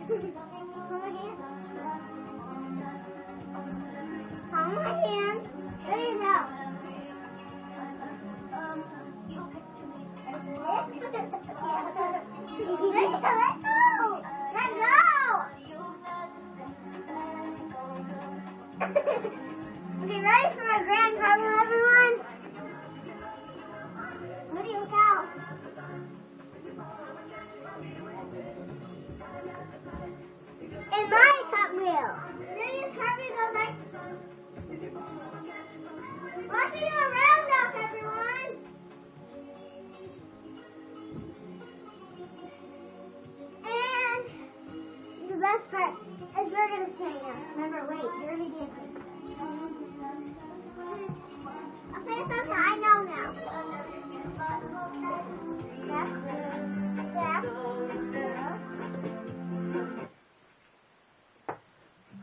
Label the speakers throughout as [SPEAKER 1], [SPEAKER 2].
[SPEAKER 1] Hold my hands. There you go. Let go. Let go. Okay, ready for my grand total, everyone? What do you count? In my cartwheel. Lydia's cartwheel goes like. Watch me do a roundup, everyone. And the best part is we're gonna say now. Remember, wait, you're gonna do it. I'll say something I know now.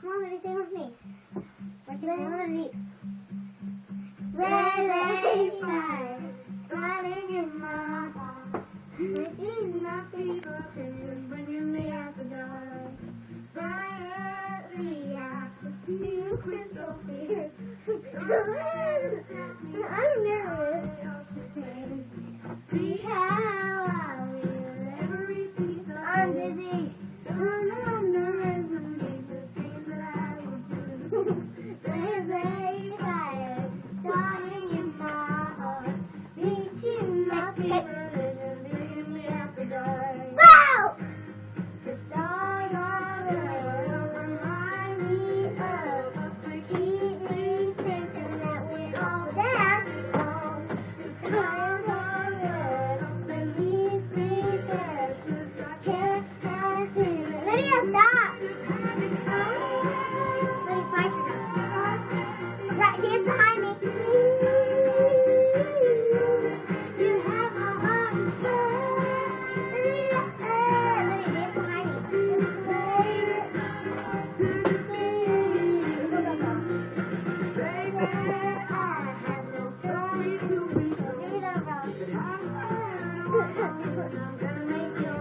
[SPEAKER 1] Come on, let me sing with me. What's your melody? Lily time, running in my heart. Making my people feel bringing me out the dark. Quietly, I can see you crystal clear. I'm nervous. See how I will every piece of I'm dizzy. I'm nervous and the things that I would do. There's a fire starting in my heart, reaching my feet and leaving me at the dark. Wow! The stars are there, remind me of, keep me thinking that we're all there. The stars are there, they leave me there. Can't have it. Lydia, stop! Lydia, fight for us. Right, hands behind me. You have a heart and soul. Lydia, hands behind me. I'm gonna make your